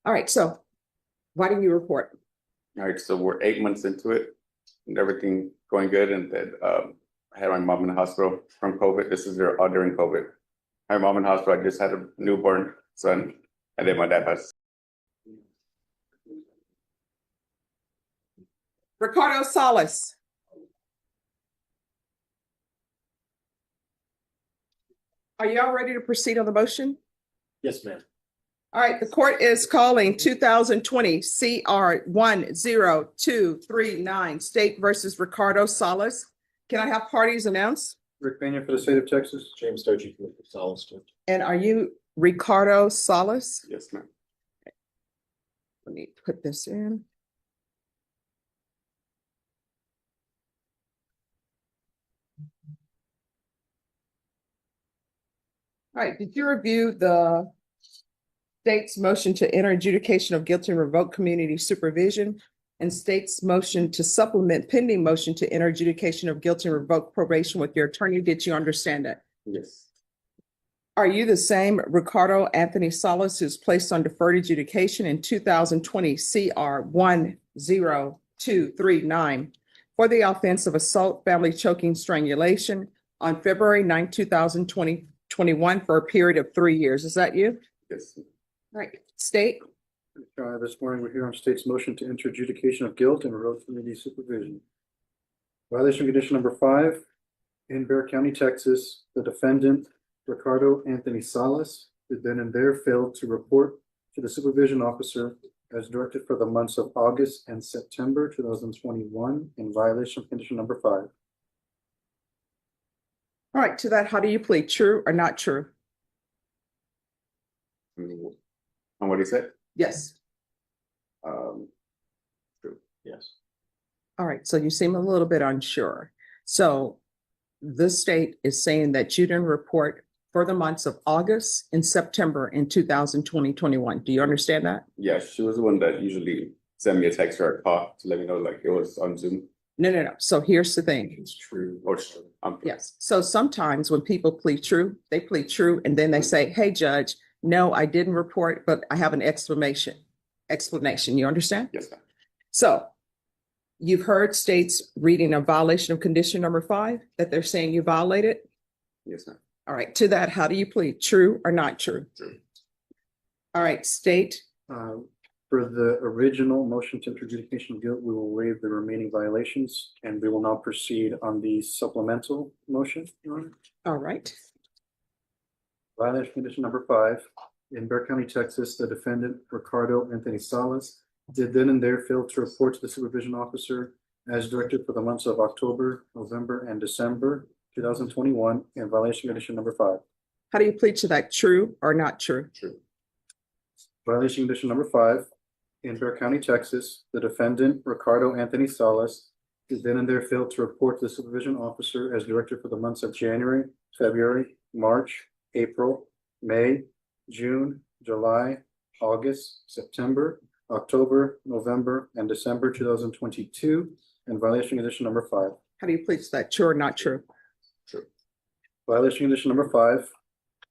All right, so why didn't you report? All right, so we're 8 months into it and everything going good. And then I had my mom in the hospital from COVID. This is all during COVID. I had my mom in the hospital. I just had a newborn son, and then my dad passed. Ricardo Solless. Are y'all ready to proceed on the motion? Yes, ma'am. All right, the court is calling 2020 CR 10239 State versus Ricardo Solless. Can I have parties announced? Rick Pena for the state of Texas. James Doji for Solless. And are you Ricardo Solless? Yes, ma'am. Let me put this in. All right, did you review the state's motion to enter adjudication of guilt and revoke community supervision and state's motion to supplement pending motion to enter adjudication of guilt and revoke probation with your attorney? Did you understand that? Yes. Are you the same Ricardo Anthony Solless who's placed on deferred adjudication in 2020 CR 10239 for the offense of assault, family choking, strangulation on February 9, 2021 for a period of 3 years? Is that you? Yes. All right, state. This morning, we're here on state's motion to enter adjudication of guilt and revoke community supervision. Violation condition number 5, in Bexar County, Texas, the defendant, Ricardo Anthony Solless, did then and there failed to report to the supervision officer as directed for the months of August and September 2021 in violation of condition number 5. All right, to that, how do you plead? True or not true? And what he said? Yes. True. Yes. All right, so you seem a little bit unsure. So the state is saying that you didn't report for the months of August and September in 2021. Do you understand that? Yeah, she was the one that usually sent me a text or a call to let me know like it was on Zoom. No. So here's the thing. It's true. Or Yes. So sometimes when people plead true, they plead true and then they say, hey, judge, no, I didn't report, but I have an explanation. You understand? Yes, ma'am. So you've heard states reading a violation of condition number 5 that they're saying you violated. Yes, ma'am. All right. To that, how do you plead? True or not true? True. All right. State. For the original motion to enter adjudication of guilt, we will waive the remaining violations and we will now proceed on the supplemental motion, Your Honor. All right. Violation condition number 5, in Bexar County, Texas, the defendant, Ricardo Anthony Solless, did then and there fail to report to the supervision officer as directed for the months of October, November, and December 2021 in violation condition number 5. How do you plead to that? True or not true? True. Violation condition number 5, in Bexar County, Texas, the defendant, Ricardo Anthony Solless, did then and there fail to report to the supervision officer as directed for the months of January, February, March, April, May, June, July, August, September, October, November, and December 2022, and violation condition number 5. How do you plead to that? True or not true? True. Violation condition number 5,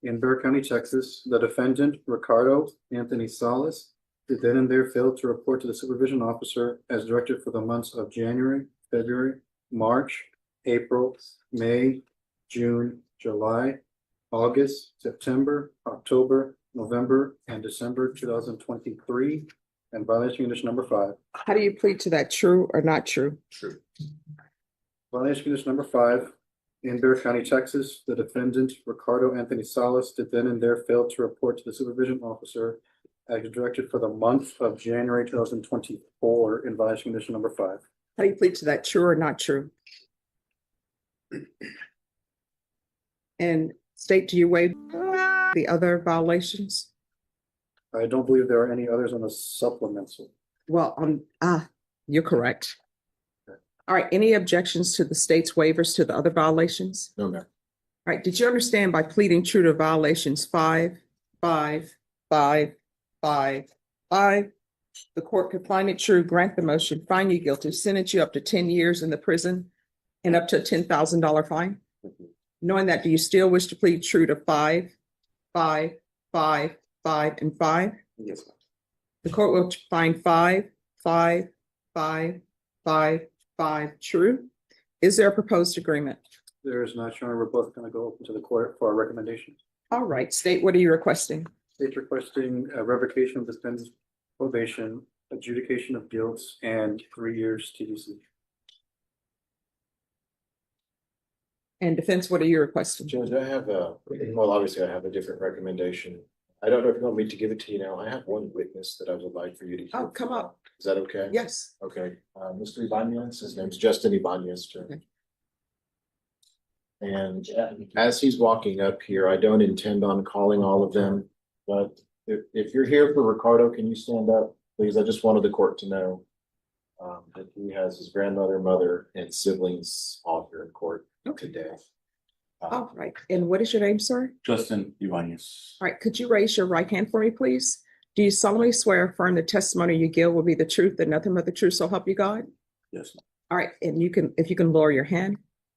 in Bexar County, Texas, the defendant, Ricardo Anthony Solless, did then and there fail to report to the supervision officer as directed for the months of January, February, March, April, May, June, July, August, September, October, November, and December 2023, and violation condition number 5. How do you plead to that? True or not true? True. Violation condition number 5, in Bexar County, Texas, the defendant, Ricardo Anthony Solless, did then and there fail to report to the supervision officer as directed for the month of January 2024 in violation condition number 5. How do you plead to that? True or not true? And state, do you waive the other violations? I don't believe there are any others on the supplemental. Well, you're correct. All right. Any objections to the state's waivers to the other violations? No, ma'am. All right. Did you understand by pleading true to violations 5, 5, 5, 5, 5, the court could find it true, grant the motion, find you guilty, sentence you up to 10 years in the prison and up to a $10,000 fine? Knowing that, do you still wish to plead true to 5, 5, 5, 5, and 5? Yes, ma'am. The court will find five, five, five, five, five true. Is there a proposed agreement? There is not, Your Honor. We're both going to go to the court for our recommendation. All right, state, what are you requesting? State's requesting a revocation of defendant's probation, adjudication of guilt, and 3 years TDC. And defense, what are you requesting? Judge, I have well, obviously I have a different recommendation. I don't know if you want me to give it to you now. I have one witness that I would like for you to hear. Oh, come up. Is that okay? Yes. Okay, Mr. Ibanez, his name's Justin Ibanez. Judge. Okay. And as he's walking up here, I don't intend on calling all of them, but if you're here for Ricardo, can you stand up, please? I just wanted the court to know that he has his grandmother, mother, and siblings all here in court today. All right, and what is your name, sir? Justin Ibanez. All right, could you raise your right hand for me, please? Do you solemnly swear or affirm the testimony you give will be the truth and nothing but the truth, so help you God? Yes, All right, and you can, if you can lower your hand.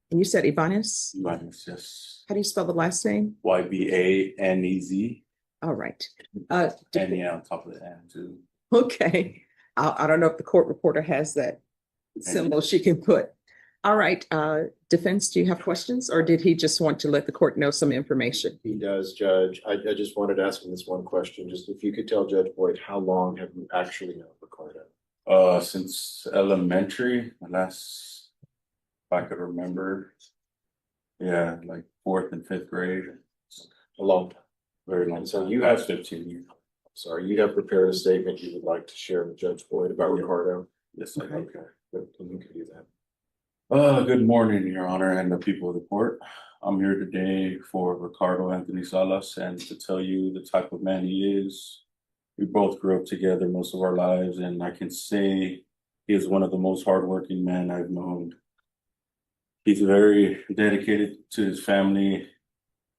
And you said Ibanez? Ibanez, yes. How do you spell the last name? Ybanez. All right. And yeah, on top of the N too. Okay. I don't know if the court reporter has that symbol she can put. All right, defense, do you have questions, or did he just want to let the court know some information? He does, Judge. I just wanted to ask him this one question. Just if you could tell Judge Boyd, how long have you actually known Ricardo? Since elementary, if I could remember. Yeah, like 4th and 5th grade. A long time. Very long. So time. you have 15 years. Sorry, you have prepared a statement you would like to share with Judge Boyd about Ricardo? Yes, I do. Okay, good. You can do that. Good morning, Your Honor, and the people of the court. I'm here today for Ricardo Anthony Solless and to tell you the type of man he is. We both grew up together most of our lives, and I can say he is one of the most hardworking men I've known. He's very dedicated to his family,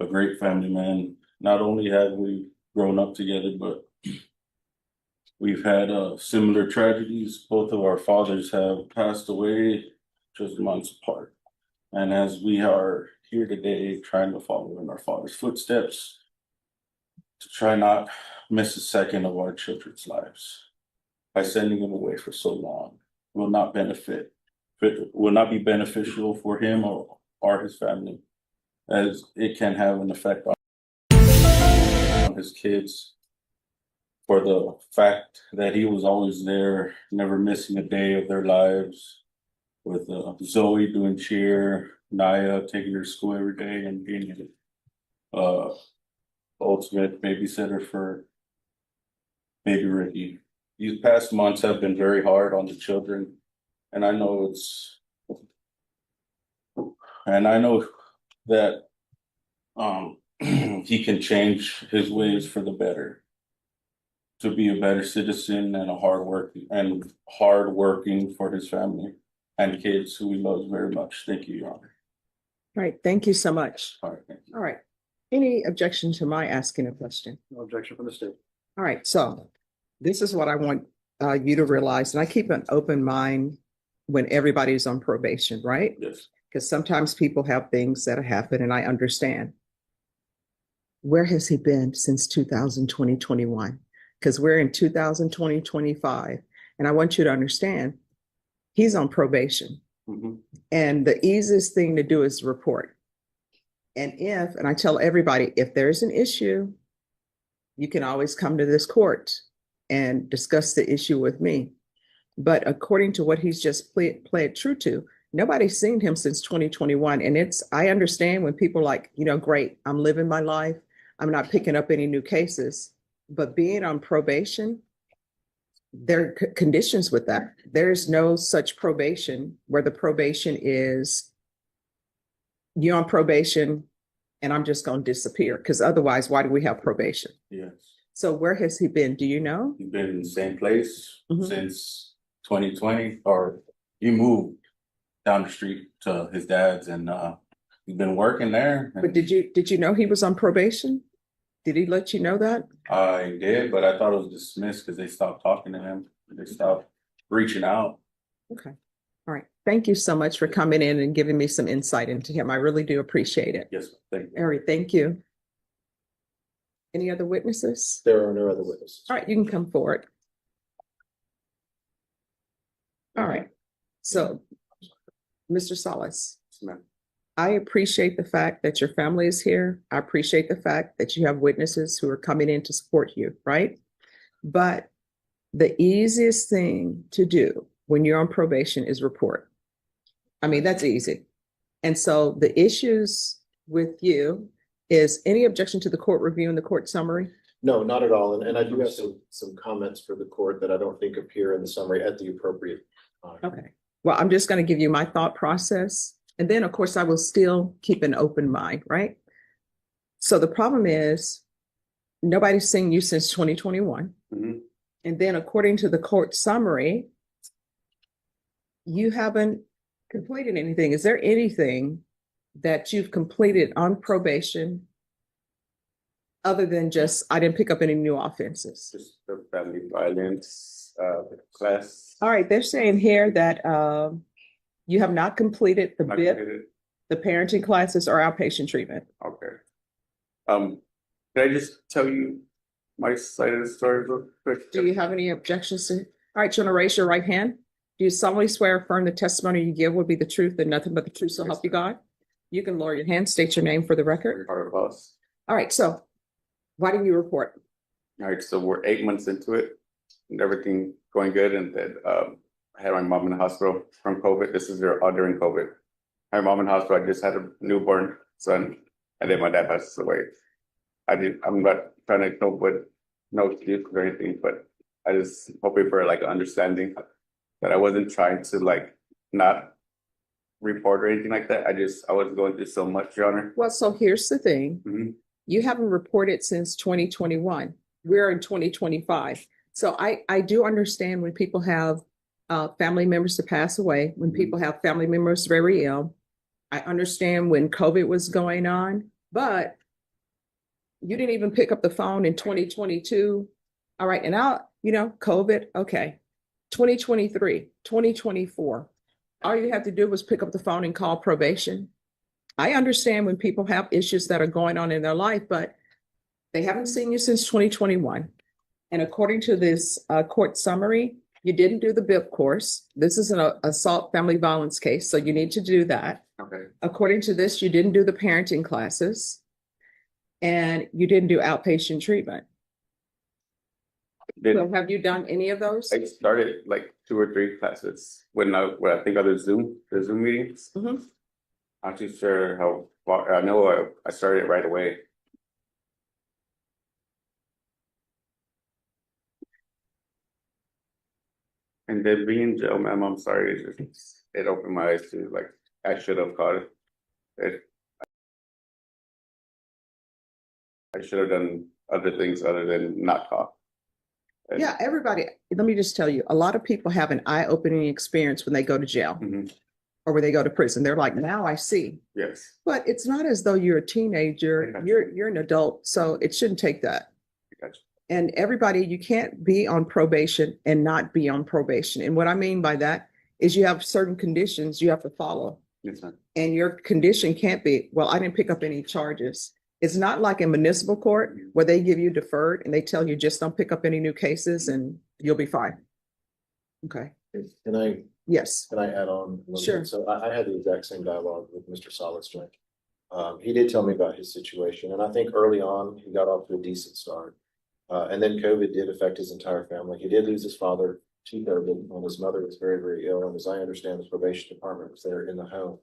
a great family man. Not only have we grown up together, but we've had similar tragedies. Both of our fathers have passed away just months apart. And as we are here today trying to follow in our father's footsteps, to try not miss a second of our children's lives by sending them away for so long will not be beneficial for him or his family, as it can have an effect on his kids, for the fact that he was always there, never missing a day of their lives, with Zoe doing cheer, Naya taking her to school every day, and being an ultimate babysitter for baby Ricky. These past months have been very hard on the children, and I know that he can change his ways for the better, to be a better citizen and hardworking for his family and kids who he loves very much. Thank you, Your Honor. All right, thank you so much. All right, thank you. All right. Any objection to my asking a question? No objection from the state. All right, so this is what I want you to realize, and I keep an open mind when everybody's on probation, right? Yes. Because sometimes people have things that happen, and I understand. Where has he been since 2020-21? Because we're in 2020-25, and I want you to understand, he's on probation. Mm-hmm. And the easiest thing to do is report. And I tell everybody, if there's an issue, you can always come to this court and discuss the issue with me. But according to what he's just played true to, nobody's seen him since 2021. And I understand when people are like, great, I'm living my life, I'm not picking up any new cases. But being on probation, there are conditions with that. There's no such probation where the probation is, you're on probation and I'm just going to disappear, because otherwise, why do we have probation? Yes. So where has he been? Do you know? He's been in the same place Mhm. since 2020, or he moved down the street to his dad's, and he's been working there. But did you know he was on probation? Did he let you know that? I did, but I thought it was dismissed because they stopped talking to him. They stopped reaching out. Okay. All right. Thank you so much for coming in and giving me some insight into him. I really do appreciate it. Yes, thank you. All right. Thank you. Any other witnesses? There are no other witnesses. All right. You can come forward. All right. So, Mr. Solless, Yes, ma'am. I appreciate the fact that your family is here. I appreciate the fact that you have witnesses who are coming in to support you, right? But the easiest thing to do when you're on probation is report. I mean, that's easy. And so the issues with you is any objection to the court review and the court summary? No, not at all. And I do have some comments for the court that I don't think appear in the summary at the appropriate time. Okay. Well, I'm just going to give you my thought process. And then, of course, I will still keep an open mind, right? So the problem is nobody's seen you since 2021. Mhm. And then according to the court summary, you haven't completed anything. Is there anything that you've completed on probation other than just, I didn't pick up any new offenses? Just the family violence, class. All right, they're saying here that you have not completed the Not BIP, completed. the parenting classes, or outpatient treatment. Okay. Can I just tell you my side of the story real quick? Do you have any objections to? All right, you want to raise your right hand? Do you solemnly swear or affirm the testimony you give will be the truth and nothing but the truth, so help you God? You can lower your hand, state your name for the record. Ricardo Solless. All right, so why didn't you report? All right, so we're 8 months into it and everything going good. And then I had my mom in the hospital from COVID. This is all during COVID. I had my mom in the hospital. I just had a newborn son, and then my dad passes away. I'm not trying to come up with no excuse or anything, but I just hoping for like an understanding that I wasn't trying to like not report or anything like that. I was going through so much, Your Honor. Well, so here's the thing. Mhm. You haven't reported since 2021. We're in 2025. So I do understand when people have family members to pass away, when people have family members very ill. I understand when COVID was going on, but you didn't even pick up the phone in 2022. All right. And COVID, okay. 2023, 2024. All you have to do was pick up the phone and call probation. I understand when people have issues that are going on in their life, but they haven't seen you since 2021. And according to this court summary, you didn't do the BIP course. This is an assault family violence case, so you need to do that. Okay. According to this, you didn't do the parenting classes and you didn't do outpatient treatment. So have you done any of those? I started like 2 or 3 classes when I think of the Zoom meetings. Mhm. I'm not too sure how far. I know I started right away. And then being in jail, ma'am, I'm sorry. It opened my eyes to like I should have caught it. I should have done other things other than not caught. And- Yeah, everybody, let me just tell you, a lot of people have an eye-opening experience when they go to jail Mhm. or when they go to prison. They're like, now I see. Yes. But it's not as though you're a teenager, I got you're an adult, so it shouldn't take that. I got you. And everybody, you can't be on probation and not be on probation. And what I mean by that is you have certain conditions you have to follow. Yes, ma'am. And your condition can't be, well, I didn't pick up any charges. It's not like in municipal court where they give you deferred and they tell you just don't pick up any new cases and you'll be fine. Okay, Can I yes, add on? A little Sure. bit? So I had the exact same dialogue with Mr. Solless. He did tell me about his situation, and I think early on he got off to a decent start. And then COVID did affect his entire family. He did lose his father to COVID when his mother was very, very ill. And as I understand, the probation department was there in the home.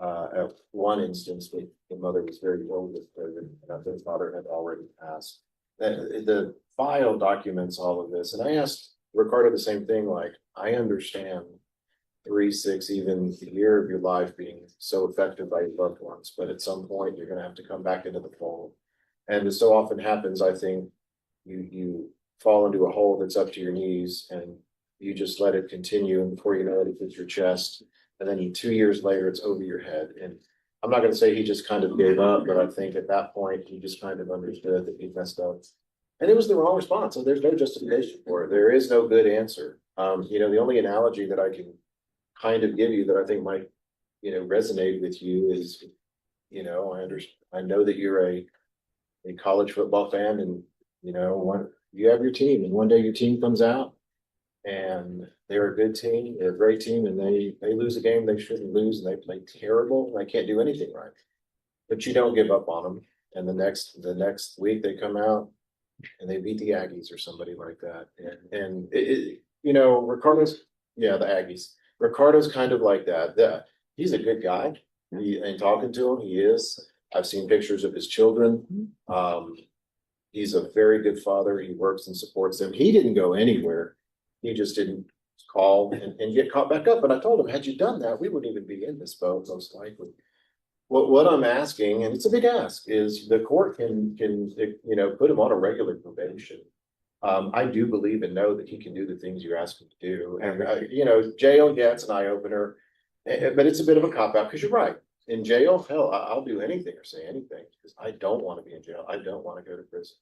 At one instance, the mother was very ill with COVID, and the father had already passed. The file documents all of this, and I asked Ricardo the same thing. Like, I understand 3, 6, even a year of your life being so affected by your loved ones, but at some point you're going to have to come back into the fold. And as so often happens, I think you fall into a hole that's up to your knees, and you just let it continue, and before you know it, it hits your chest. And then 2 years later, it's over your head. And I'm not going to say he just kind of gave up, but I think at that point, he just kind of understood that he messed up. And it was the wrong response. So there's no justification for it. There is no good answer. The only analogy that I can kind of give you that I think might, resonate with you is, I know that you're a college football fan, and, you have your team, and one day your team comes out And they're a good team, they're a great team, and they lose a game they shouldn't lose, and they play terrible, and they can't do anything right. But you don't give up on them, and the next week they come out and they beat the Aggies or somebody like that. And Ricardo's, yeah, the Aggies. Ricardo's kind of like that. He's a good guy. And talking to him, he is. I've seen pictures of his children. He's a very good father. He works and supports them. He didn't go anywhere. He just didn't call and get caught back up. But I told him, had you done that, we wouldn't even be in this boat, most likely. What I'm asking, and it's a big ask, is the court can put him on a regular probation. I do believe and know that he can do the things you ask him to do. And jail, yeah, it's an eye opener, but it's a bit of a cop out because you're right. In jail, hell, I'll do anything or say anything because I don't want to be in jail. I don't want to go to prison.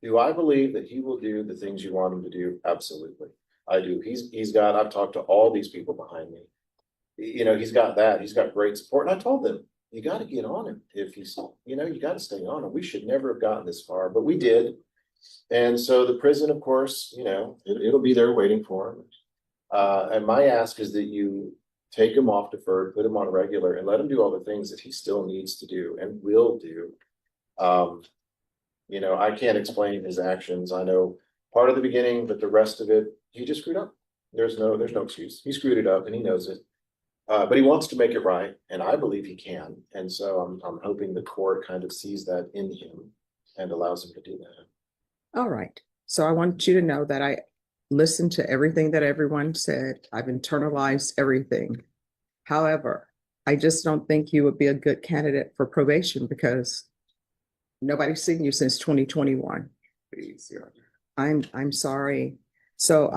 Do I believe that he will do the things you want him to do? Absolutely. I do. I've talked to all these people behind me. He's got that. He's got great support. And I told them, you got to get on him. If he's, you got to stay on him. We should never have gotten this far, but we did. And so the prison, of course, it'll be there waiting for him. And my ask is that you take him off deferred, put him on regular, and let him do all the things that he still needs to do and will do. I can't explain his actions. I know part of the beginning, but the rest of it, he just screwed up. There's no excuse. He screwed it up and he knows it. But he wants to make it right, and I believe he can. And so I'm hoping the court kind of sees that in him and allows him to do that. All right. So I want you to know that I listened to everything that everyone said. I've internalized everything. However, I just don't think you would be a good candidate for probation because nobody's seen you since 2021. Please, Your Honor. I'm sorry. So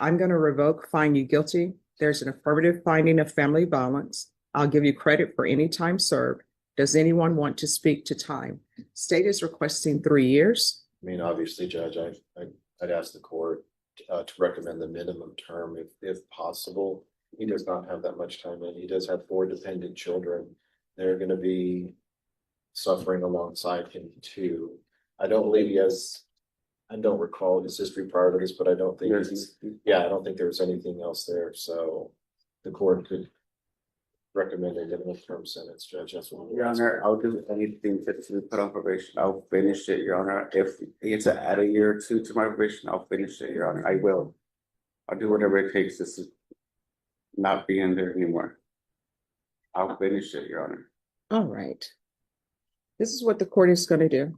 I'm going to revoke, find you guilty. There's an affirmative finding of family violence. I'll give you credit for any time served. Does anyone want to speak to time? State is requesting 3 years. I mean, obviously, Judge, I'd ask the court to recommend the minimum term if possible. He does not have that much time in. He does have 4 dependent children. They're going to be suffering alongside him too. I don't believe he has. I don't recall his history prior to this, but I don't think I don't think there was anything else there. So the court could recommend a minimum term sentence, Judge. That's what Your Honor, I'll do anything to put on probation. I'll finish it, Your Honor. If it's to add a year or 2 to my probation, I'll finish it, Your Honor. I will. I'll do whatever it takes just to not be in there anymore. I'll finish it, Your Honor. All right. This is what the court is going to do.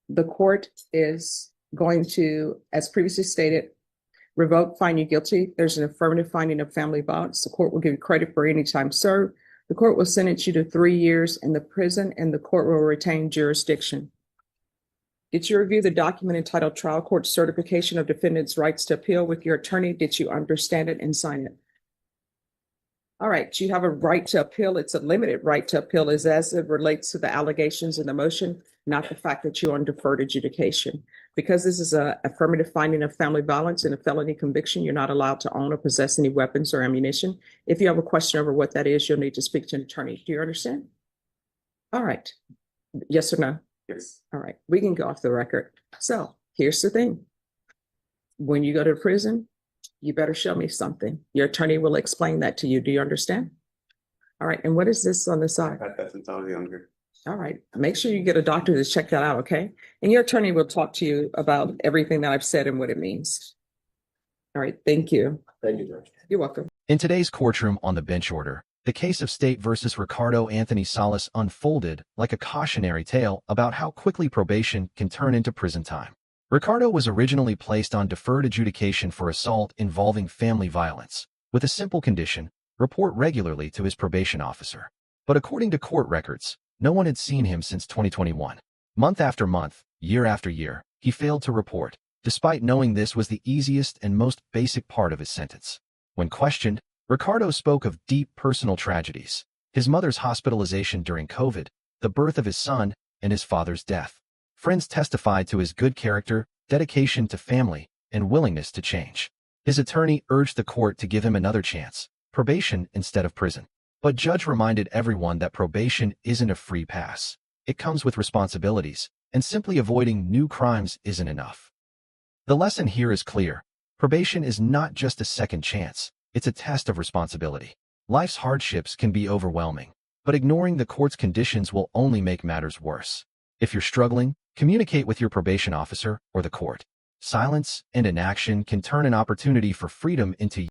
The court is going to, as previously stated, revoke, find you guilty. There's an affirmative finding of family violence. The court will give you credit for any time served. The court will sentence you to 3 years in the prison and the court will retain jurisdiction. Did you review the document entitled Trial Court Certification of Defendant's Rights to Appeal with your attorney? Did you understand it and sign it? All right, you have a right to appeal. It's a limited right to appeal as it relates to the allegations in the motion, not the fact that you're on deferred adjudication. Because this is an affirmative finding of family violence and a felony conviction, you're not allowed to own or possess any weapons or ammunition. If you have a question over what that is, you'll need to speak to an attorney. Do you understand? All right. Yes or no? Yes. All right. We can go off the record. So here's the thing. When you go to prison, you better show me something. Your attorney will explain that to you. Do you understand? All right. And what is this on the side? I've had that since I was younger. All right. Make sure you get a doctor to check that out, okay? And your attorney will talk to you about everything that I've said and what it means. All right. Thank you. Thank you, Judge. You're welcome. In today's courtroom on the bench order, the case of State versus Ricardo Anthony Solless unfolded like a cautionary tale about how quickly probation can turn into prison time. Ricardo was originally placed on deferred adjudication for assault involving family violence, with a simple condition: report regularly to his probation officer. But according to court records, no one had seen him since 2021. Month after month, year after year, he failed to report, despite knowing this was the easiest and most basic part of his sentence. When questioned, Ricardo spoke of deep personal tragedies: his mother's hospitalization during COVID, the birth of his son, and his father's death. Friends testified to his good character, dedication to family, and willingness to change. His attorney urged the court to give him another chance, probation instead of prison. But Judge reminded everyone that probation isn't a free pass. It comes with responsibilities, and simply avoiding new crimes isn't enough. The lesson here is clear. Probation is not just a second chance, it's a test of responsibility. Life's hardships can be overwhelming, but ignoring the court's conditions will only make matters worse. If you're struggling, communicate with your probation officer or the court. Silence and inaction can turn an opportunity for freedom into